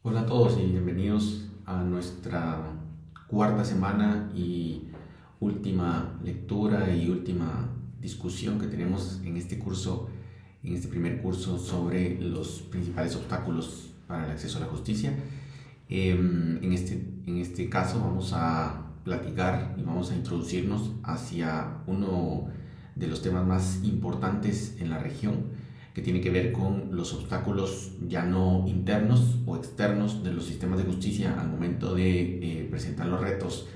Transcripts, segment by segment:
Hola a todos y bienvenidos a nuestra cuarta semana y última lectura y última discusión que tenemos en este curso, en este primer curso sobre los principales obstáculos para el acceso a la justicia. En este caso vamos a platicar y vamos a introducirnos hacia uno de los temas más importantes en la región, que tiene que ver con los obstáculos ya no internos o externos de los sistemas de justicia al momento de presentar los retos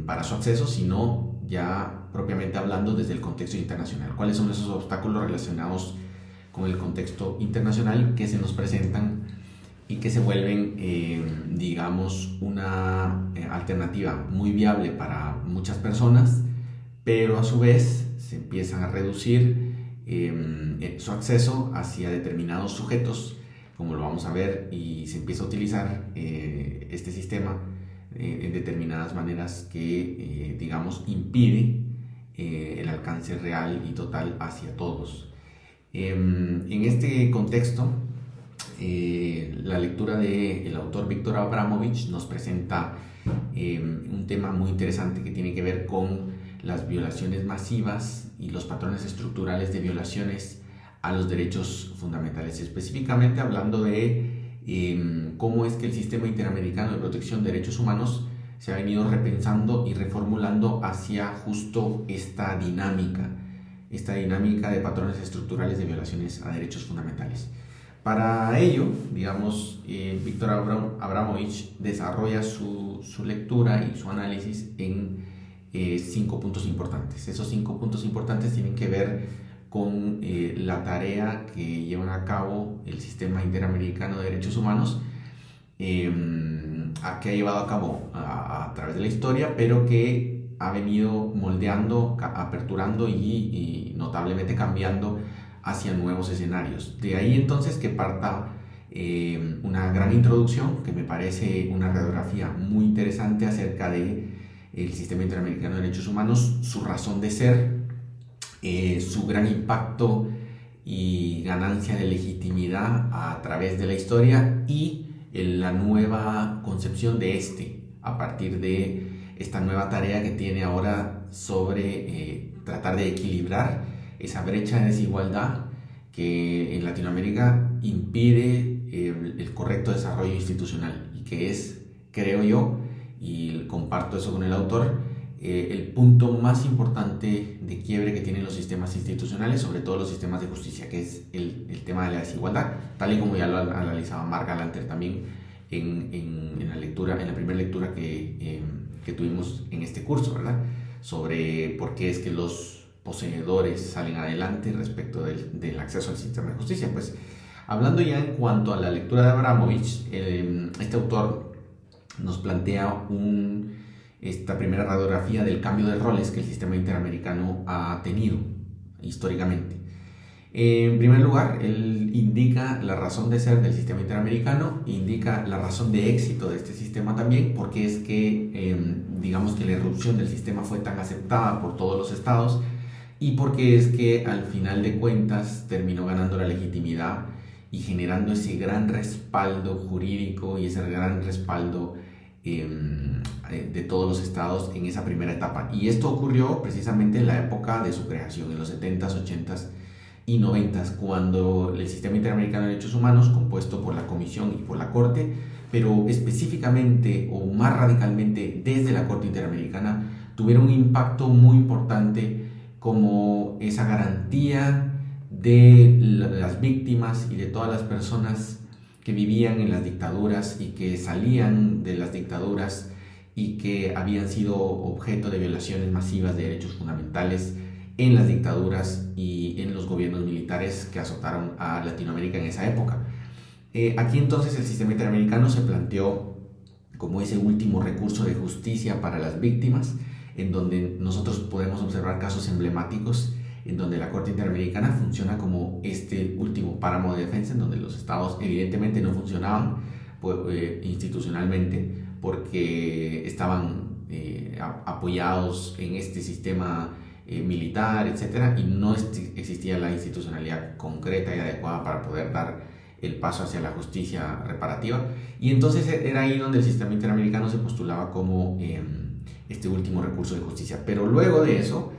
para su acceso, sino ya propiamente hablando desde el contexto internacional. ¿Cuáles son esos obstáculos relacionados con el contexto internacional que se nos presentan y que se vuelven, digamos, una alternativa muy viable para muchas personas, pero a su vez se empiezan a reducir su acceso hacia determinados sujetos, como lo vamos a ver, y se empieza a utilizar este sistema en determinadas maneras que, digamos, impide el alcance real y total hacia todos. En este contexto, la lectura del autor Viktor Abramovich nos presenta un tema muy interesante que tiene que ver con las violaciones masivas y los patrones estructurales de violaciones a los derechos fundamentales, específicamente hablando de cómo es que el sistema interamericano de protección de derechos humanos se ha venido repensando y reformulando hacia justo esta dinámica de patrones estructurales de violaciones a derechos fundamentales. Para ello, digamos, Viktor Abramovich desarrolla su lectura y su análisis en 5 puntos importantes. Esos 5 puntos importantes tienen que ver con la tarea que llevan a cabo el Sistema Interamericano de Derechos Humanos, que ha llevado a cabo a través de la historia, pero que ha venido moldeando, aperturando y notablemente cambiando hacia nuevos escenarios. De ahí entonces que parta una gran introducción, que me parece una radiografía muy interesante acerca de el Sistema Interamericano de Derechos Humanos, su razón de ser, su gran impacto y ganancia de legitimidad a través de la historia y la nueva concepción de a partir de esta nueva tarea que tiene ahora sobre tratar de equilibrar esa brecha de desigualdad que en Latinoamérica impide el correcto desarrollo institucional y que es, creo yo, y comparto eso con el autor, el punto más importante de quiebre que tienen los sistemas institucionales, sobre todo los sistemas de justicia, que es el tema de la desigualdad, tal y como ya lo analizaba Mark Galanter también en la primera lectura que tuvimos en este curso, ¿verdad? Sobre por qué es que los poseedores salen adelante respecto del acceso al sistema de justicia. Pues hablando ya en cuanto a la lectura de Abramovich, este autor nos plantea esta primera radiografía del cambio de roles que el sistema interamericano ha tenido históricamente. En primer lugar, él indica la razón de ser del sistema interamericano, indica la razón de éxito de este sistema también, porque es que, digamos que la irrupción del sistema fue tan aceptada por todos los estados y porque es que al final de cuentas terminó ganando la legitimidad y generando ese gran respaldo jurídico y ese gran respaldo de todos los estados en esa primera etapa. Y esto ocurrió precisamente en la época de su creación, en los 70s, 80s y 90s, cuando el Sistema Interamericano de Derechos Humanos, compuesto por la Comisión y por la Corte, pero específicamente o más radicalmente desde la Corte Interamericana, tuvieron un impacto muy importante como esa garantía de las víctimas y de todas las personas que vivían en las dictaduras y que salían de las dictaduras y que habían sido objeto de violaciones masivas de derechos fundamentales en las dictaduras y en los gobiernos militares que azotaron a Latinoamérica en esa época. Aquí entonces el sistema interamericano se planteó como ese último recurso de justicia para las víctimas, en donde nosotros podemos observar casos emblemáticos en donde la Corte Interamericana funciona como este último páramo de defensa, en donde los estados evidentemente no funcionaban institucionalmente porque estaban apoyados en este sistema militar, etcétera, y no existía la institucionalidad concreta y adecuada para poder dar el paso hacia la justicia reparativa, y entonces era ahí donde el sistema interamericano se postulaba como este último recurso de justicia. Pero luego de eso,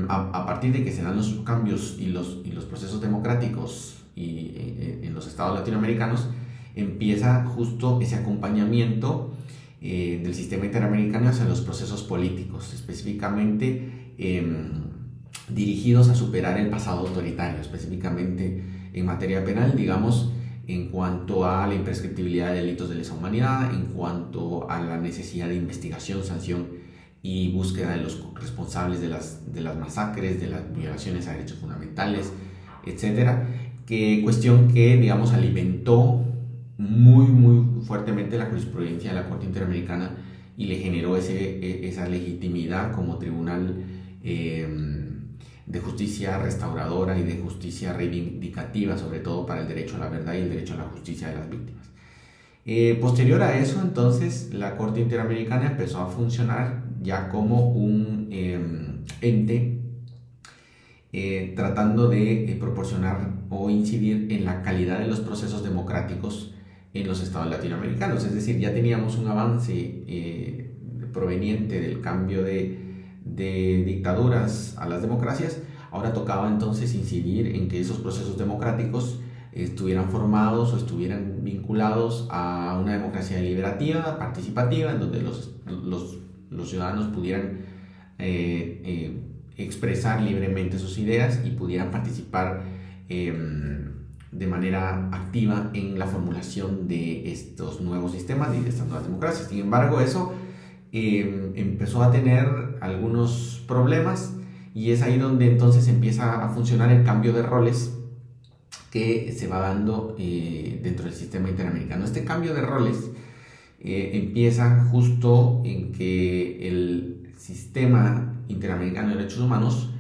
a partir de que se dan los cambios y los procesos democráticos en los estados latinoamericanos, empieza justo ese acompañamiento del sistema interamericano hacia los procesos políticos, específicamente dirigidos a superar el pasado autoritario, específicamente en materia penal, digamos, en cuanto a la imprescriptibilidad de delitos de lesa humanidad, en cuanto a la necesidad de investigación, sanción y búsqueda de los responsables de las masacres, de las violaciones a derechos fundamentales, etcétera, cuestión que, digamos, alimentó muy fuertemente la jurisprudencia de la Corte Interamericana y le generó esa legitimidad como tribunal de justicia restauradora y de justicia reivindicativa, sobre todo para el derecho a la verdad y el derecho a la justicia de las víctimas. Posterior a eso, entonces, la Corte Interamericana empezó a funcionar ya como un ente tratando de proporcionar o incidir en la calidad de los procesos democráticos en los estados latinoamericanos. Es decir, ya teníamos un avance proveniente del cambio de dictaduras a las democracias. Ahora tocaba entonces incidir en que esos procesos democráticos estuvieran formados o estuvieran vinculados a una democracia deliberativa, participativa, en donde los ciudadanos pudieran expresar libremente sus ideas y pudieran participar de manera activa en la formulación de estos nuevos sistemas y de estas nuevas democracias. Sin embargo, eso empezó a tener algunos problemas, y es ahí donde entonces empieza a funcionar el cambio de roles que se va dando dentro del sistema interamericano. Este cambio de roles empieza justo en que el sistema interamericano de derechos humanos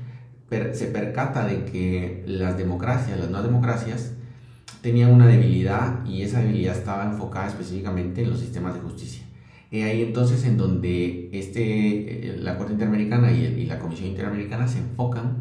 se percata de que las democracias, las nuevas democracias, tenían una debilidad, y esa debilidad estaba enfocada específicamente en los sistemas de justicia. Ahí entonces en donde la Corte Interamericana y la Comisión Interamericana se enfocan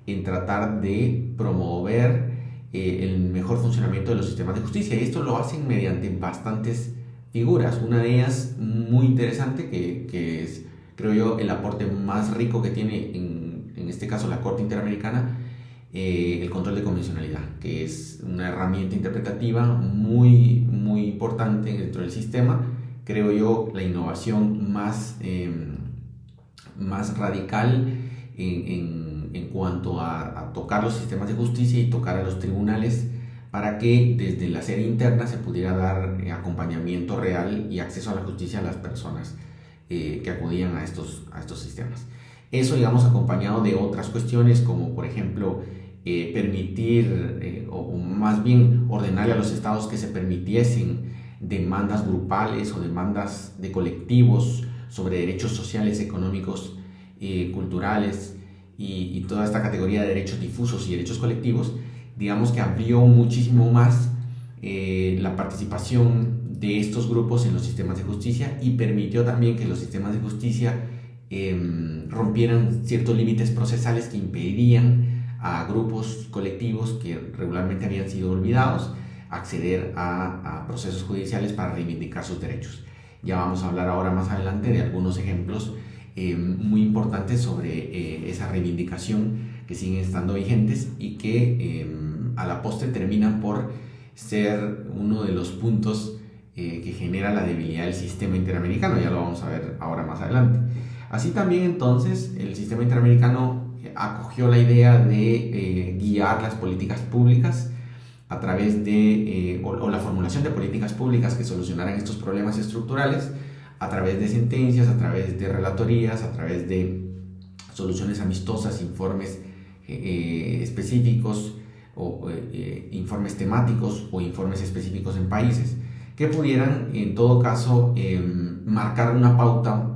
en tratar de promover el mejor funcionamiento de los sistemas de justicia, y esto lo hacen mediante bastantes figuras. Una de ellas muy interesante, que es, creo yo, el aporte más rico que tiene en este caso la Corte Interamericana, el control de convencionalidad, que es una herramienta interpretativa muy importante dentro del sistema. Creo yo la innovación más radical en cuanto a tocar los sistemas de justicia y tocar a los tribunales, para que desde la sede interna se pudiera dar acompañamiento real y acceso a la justicia a las personas que acudían a estos sistemas. Eso, digamos, acompañado de otras cuestiones, como por ejemplo permitir o más bien ordenarle a los estados que se permitiesen demandas grupales o demandas de colectivos sobre derechos sociales, económicos, culturales y toda esta categoría de derechos difusos y derechos colectivos. Digamos que abrió muchísimo más la participación de estos grupos en los sistemas de justicia, y permitió también que los sistemas de justicia rompieran ciertos límites procesales que impedirían a grupos colectivos que regularmente habían sido olvidados acceder a procesos judiciales para reivindicar sus derechos. Ya vamos a hablar ahora más adelante de algunos ejemplos muy importantes sobre esa reivindicación, que siguen estando vigentes y que a la postre terminan por ser uno de los puntos que genera la debilidad del sistema interamericano. Ya lo vamos a ver ahora más adelante. Así también entonces el sistema interamericano acogió la idea de guiar las políticas públicas a través de, o la formulación de políticas públicas que solucionaran estos problemas estructurales a través de sentencias, a través de relatorías, a través de soluciones amistosas, informes específicos o informes temáticos o informes específicos en países que pudieran en todo caso marcar una pauta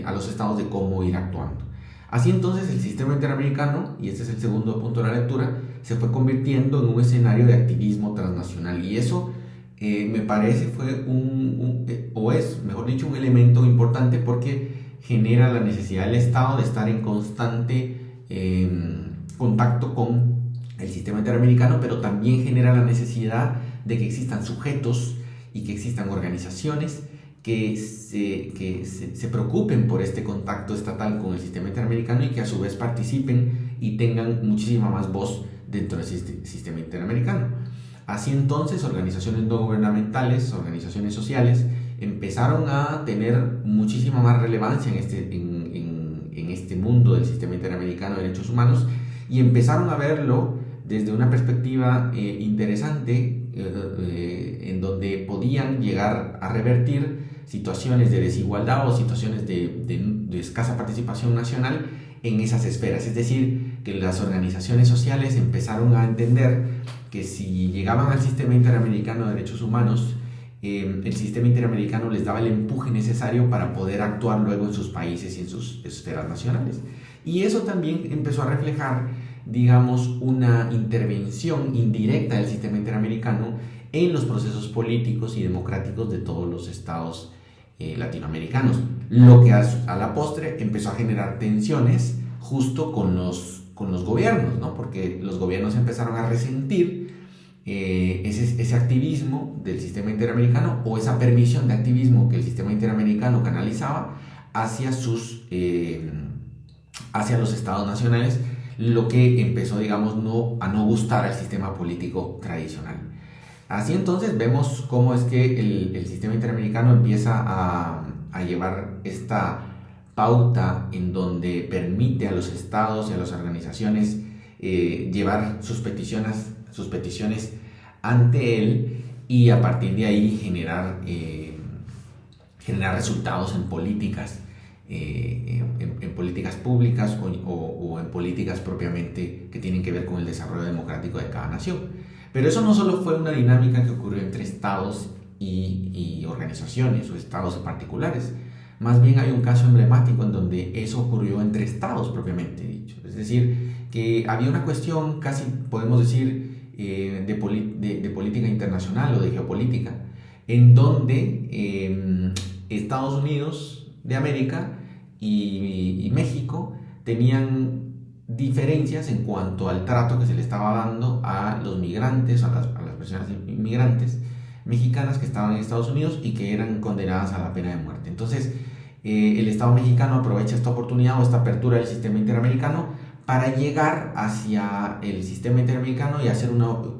a los estados de cómo ir actuando. Así entonces el sistema interamericano, y este es el segundo punto de la lectura, se fue convirtiendo en un escenario de activismo transnacional, y eso me parece fue o es, mejor dicho, un elemento importante, porque genera la necesidad del Estado de estar en constante contacto con el sistema interamericano, pero también genera la necesidad de que existan sujetos y que existan organizaciones que se preocupen por este contacto estatal con el sistema interamericano y que a su vez participen y tengan muchísima más voz dentro del sistema interamericano. Así entonces, organizaciones no gubernamentales, organizaciones sociales, empezaron a tener muchísima más relevancia en este mundo del sistema interamericano de derechos humanos y empezaron a verlo desde una perspectiva interesante en donde podían llegar a revertir situaciones de desigualdad o situaciones de escasa participación nacional en esas esferas. Es decir, que las organizaciones sociales empezaron a entender que si llegaban al sistema interamericano de derechos humanos, el sistema interamericano les daba el empuje necesario para poder actuar luego en sus países y en sus esferas nacionales. Y eso también empezó a reflejar, digamos, una intervención indirecta del sistema interamericano en los procesos políticos y democráticos de todos los estados latinoamericanos, lo que a la postre empezó a generar tensiones justo con los gobiernos, ¿no? Porque los gobiernos empezaron a resentir ese activismo del sistema interamericano o esa permisión de activismo que el sistema interamericano canalizaba hacia los estados nacionales, lo que empezó, digamos, a no gustar al sistema político tradicional. Así entonces vemos cómo es que el sistema interamericano empieza a llevar esta pauta en donde permite a los estados y a las organizaciones llevar sus peticiones ante él y a partir de ahí generar resultados en políticas, en políticas públicas o en políticas propiamente que tienen que ver con el desarrollo democrático de cada nación. Pero eso no solo fue una dinámica que ocurrió entre estados y organizaciones o estados particulares. Más bien hay un caso emblemático en donde eso ocurrió entre estados propiamente dicho. Es decir, que había una cuestión casi, podemos decir, de política internacional o de geopolítica, en donde Estados Unidos de América y México tenían diferencias en cuanto al trato que se le estaba dando a los migrantes, a las personas inmigrantes mexicanas que estaban en Estados Unidos y que eran condenadas a la pena de muerte. Entonces, el Estado mexicano aprovecha esta oportunidad o esta apertura del sistema interamericano para llegar hacia el sistema interamericano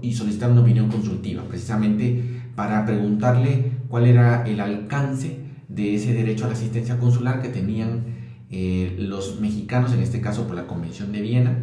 y solicitar una opinión consultiva, precisamente para preguntarle cuál era el alcance de ese derecho a la asistencia consular que tenían los mexicanos, en este caso por la Convención de Viena,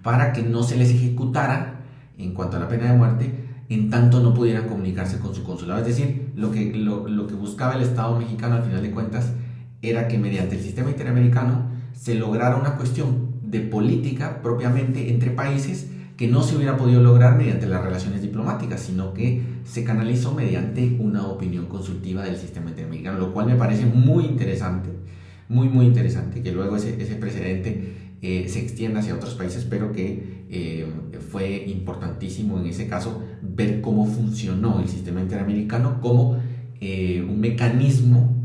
para que no se les ejecutara en cuanto a la pena de muerte, en tanto no pudieran comunicarse con su consulado. Es decir, lo que buscaba el Estado mexicano al final de cuentas era que mediante el sistema interamericano se lograra una cuestión de política propiamente entre países que no se hubiera podido lograr mediante las relaciones diplomáticas, sino que se canalizó mediante una opinión consultiva del sistema interamericano, lo cual me parece muy interesante, muy muy interesante, que luego ese precedente se extienda hacia otros países, pero que fue importantísimo en ese caso ver cómo funcionó el sistema interamericano como un mecanismo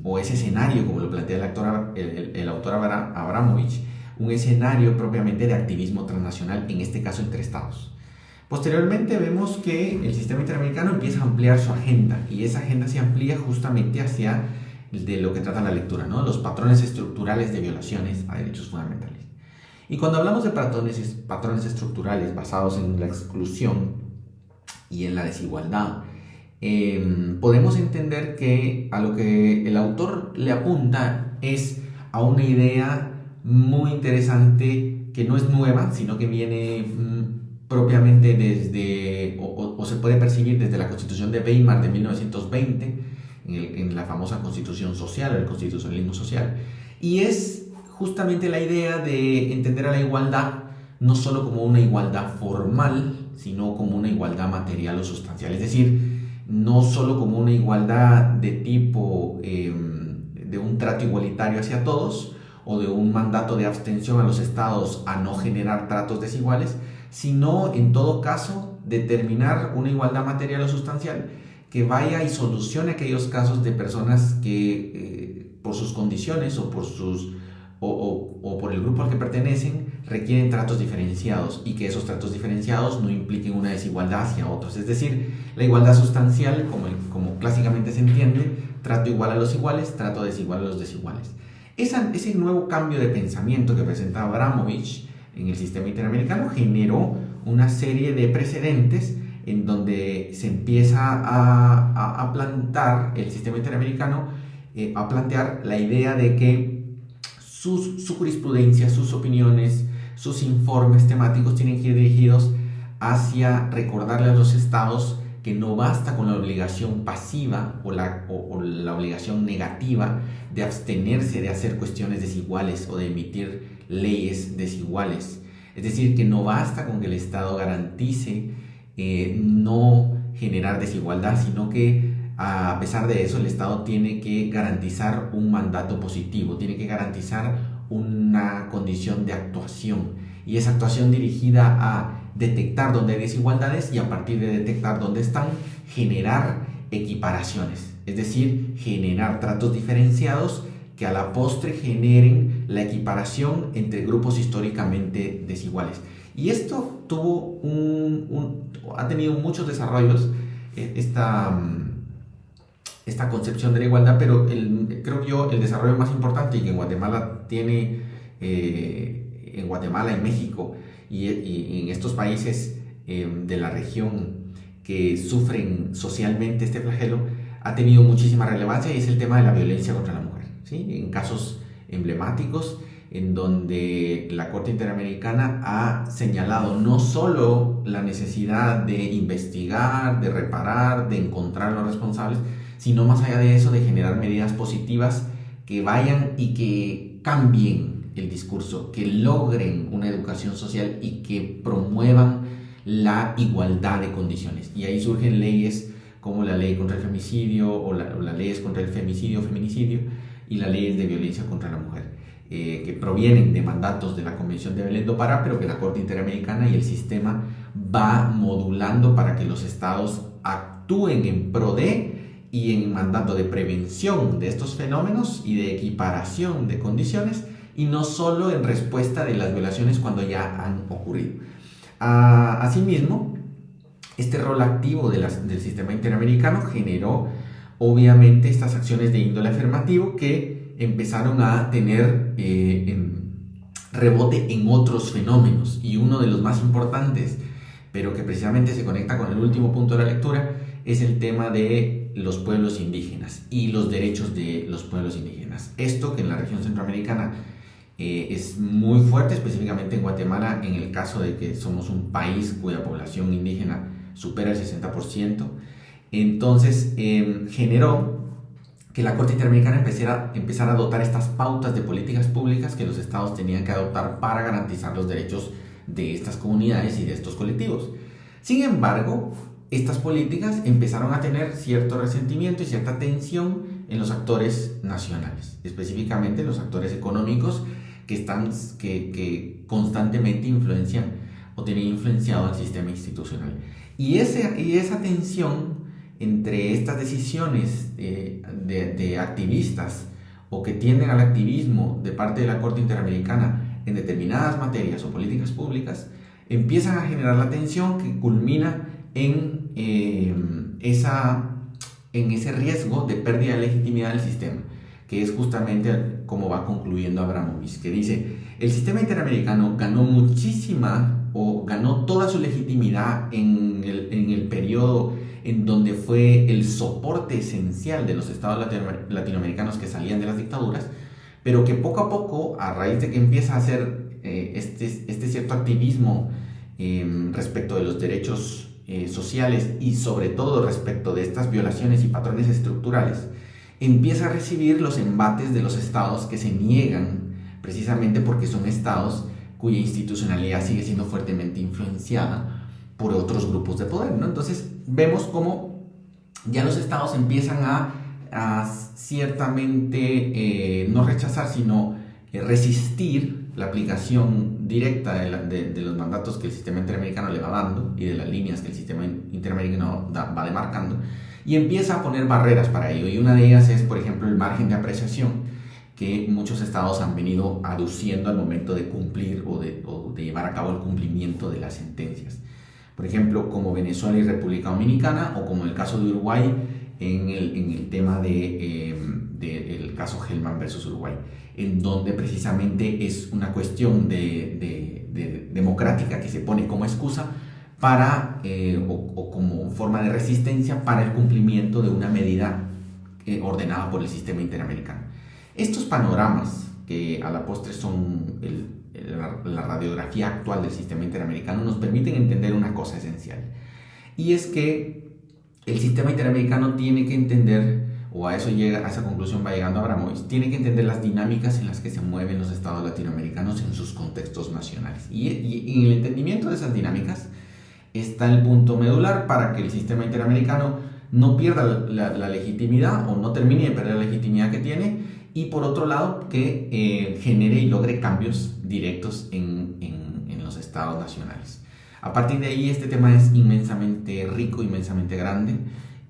o ese escenario, como lo plantea el autor Abramovich, un escenario propiamente de activismo transnacional, en este caso entre estados. Posteriormente vemos que el sistema interamericano empieza a ampliar su agenda y esa agenda se amplía justamente hacia de lo que trata la lectura, ¿no? Los patrones estructurales de violaciones a derechos fundamentales. Y cuando hablamos de patrones estructurales basados en la exclusión y en la desigualdad, podemos entender que a lo que el autor le apunta es a una idea muy interesante que no es nueva, sino que viene propiamente desde, o se puede percibir desde la Constitución de Weimar de 1920, en la famosa Constitución Social, el constitucionalismo social, y es justamente la idea de entender a la igualdad no solo como una igualdad formal, sino como una igualdad material o sustancial, es decir, no solo como una igualdad de tipo de un trato igualitario hacia todos, o de un mandato de abstención a los estados a no generar tratos desiguales, sino en todo caso determinar una igualdad material o sustancial que vaya y solucione aquellos casos de personas que por sus condiciones o por el grupo al que pertenecen requieren tratos diferenciados y que esos tratos diferenciados no impliquen una desigualdad hacia otros. Es decir, la igualdad sustancial, como clásicamente se entiende, trato igual a los iguales, trato desigual a los desiguales. Ese nuevo cambio de pensamiento que presentaba Abramovich en el sistema interamericano generó una serie de precedentes en donde se empieza a plantar el sistema interamericano, a plantear la idea de que su jurisprudencia, sus opiniones, sus informes temáticos tienen que ir dirigidos hacia recordarle a los estados que no basta con la obligación pasiva o la obligación negativa de abstenerse de hacer cuestiones desiguales o de emitir leyes desiguales. Es decir, que no basta con que el Estado garantice no generar desigualdad, sino que a pesar de eso el Estado tiene que garantizar un mandato positivo, tiene que garantizar una condición de actuación, y esa actuación dirigida a detectar dónde hay desigualdades y a partir de detectar dónde están, generar equiparaciones, es decir, generar tratos diferenciados que a la postre generen la equiparación entre grupos históricamente desiguales. Y esto ha tenido muchos desarrollos, esta concepción de la igualdad, pero creo yo el desarrollo más importante y que en Guatemala tiene, en Guatemala, en México y en estos países de la región que sufren socialmente este flagelo, ha tenido muchísima relevancia, y es el tema de la violencia contra la mujer, ¿sí? En casos emblemáticos en donde la Corte Interamericana ha señalado no solo la necesidad de investigar, de reparar, de encontrar a los responsables, sino más allá de eso, de generar medidas positivas que vayan y que cambien el discurso, que logren una educación social y que promuevan la igualdad de condiciones. Y ahí surgen leyes como la ley contra el femicidio o las leyes contra el feminicidio y las leyes de violencia contra la mujer, que provienen de mandatos de la Convención de Belén do Pará, pero que la Corte Interamericana y el sistema va modulando para que los estados actúen en pro de y en mandato de prevención de estos fenómenos y de equiparación de condiciones, y no solo en respuesta de las violaciones cuando ya han ocurrido. Asimismo, este rol activo del sistema interamericano generó obviamente estas acciones de índole afirmativo que empezaron a tener rebote en otros fenómenos, y uno de los más importantes, pero que precisamente se conecta con el último punto de la lectura, es el tema de los pueblos indígenas y los derechos de los pueblos indígenas. Esto que en la región centroamericana es muy fuerte, específicamente en Guatemala, en el caso de que somos un país cuya población indígena supera el 60%, entonces generó que la Corte Interamericana empezara a adoptar estas pautas de políticas públicas que los estados tenían que adoptar para garantizar los derechos de estas comunidades y de estos colectivos. Sin embargo, estas políticas empezaron a tener cierto resentimiento y cierta tensión en los actores nacionales, específicamente los actores económicos que constantemente influencian o tienen influenciado al sistema institucional. Y esa tensión entre estas decisiones de activistas o que tienden al activismo de parte de la Corte Interamericana en determinadas materias o políticas públicas empiezan a generar la tensión que culmina en ese riesgo de pérdida de legitimidad del sistema, que es justamente como va concluyendo Abramovich, que dice: el sistema interamericano ganó toda su legitimidad en el periodo en donde fue el soporte esencial de los estados latinoamericanos que salían de las dictaduras, pero que poco a poco, a raíz de que empieza a hacer este cierto activismo respecto de los derechos sociales y sobre todo respecto de estas violaciones y patrones estructurales, empieza a recibir los embates de los estados que se niegan, precisamente porque son estados cuya institucionalidad sigue siendo fuertemente influenciada por otros grupos de poder, ¿no? Entonces vemos cómo ya los estados empiezan a ciertamente no rechazar, sino resistir la aplicación directa de los mandatos que el sistema interamericano le va dando y de las líneas que el sistema interamericano va demarcando, y empieza a poner barreras para ello. Y una de ellas es, por ejemplo, el margen de apreciación que muchos estados han venido aduciendo al momento de cumplir o de llevar a cabo el cumplimiento de las sentencias. Por ejemplo, como Venezuela y República Dominicana, o como el caso de Uruguay en el tema del caso Gelman versus Uruguay, en donde precisamente es una cuestión de democrática que se pone como excusa para, o como forma de resistencia para el cumplimiento de una medida ordenada por el sistema interamericano. Estos panoramas, que a la postre son la radiografía actual del sistema interamericano, nos permiten entender una cosa esencial, y es que el sistema interamericano tiene que entender, o a esa conclusión va llegando Abramovich, tiene que entender las dinámicas en las que se mueven los estados latinoamericanos en sus contextos nacionales, y en el entendimiento de esas dinámicas está el punto medular para que el sistema interamericano no pierda la legitimidad, o no termine de perder la legitimidad que tiene, y por otro lado que genere y logre cambios directos en los estados nacionales. A partir de ahí, este tema es inmensamente rico, inmensamente grande,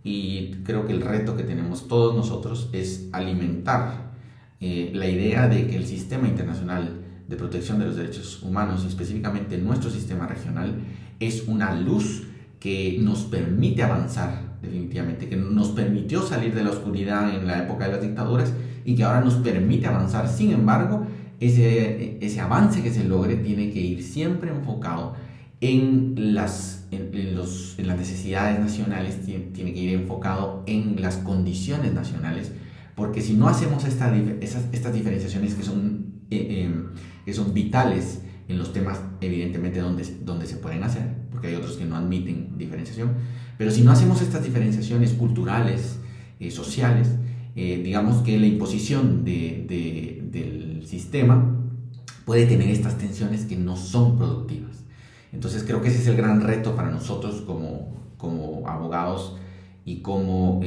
y creo que el reto que tenemos todos nosotros es alimentar la idea de que el sistema internacional de protección de los derechos humanos, y específicamente nuestro sistema regional, es una luz que nos permite avanzar definitivamente, que nos permitió salir de la oscuridad en la época de las dictaduras y que ahora nos permite avanzar. Sin embargo, ese avance que se logre tiene que ir siempre enfocado en las necesidades nacionales, tiene que ir enfocado en las condiciones nacionales, porque si no hacemos estas diferenciaciones que son vitales en los temas, evidentemente, donde se pueden hacer, porque hay otros que no admiten diferenciación, pero si no hacemos estas diferenciaciones culturales, sociales, digamos que la imposición del sistema puede tener estas tensiones que no son productivas. Entonces creo que ese es el gran reto para nosotros como abogados y como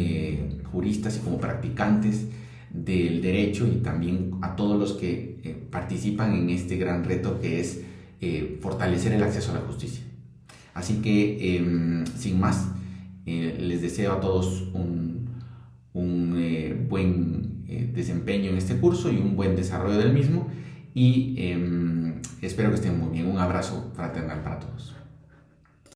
juristas y como practicantes del derecho, y también a todos los que participan en este gran reto que es fortalecer el acceso a la justicia. Así que, sin más, les deseo a todos un buen desempeño en este curso y un buen desarrollo del mismo, y espero que estén muy bien. Un abrazo fraternal para todos.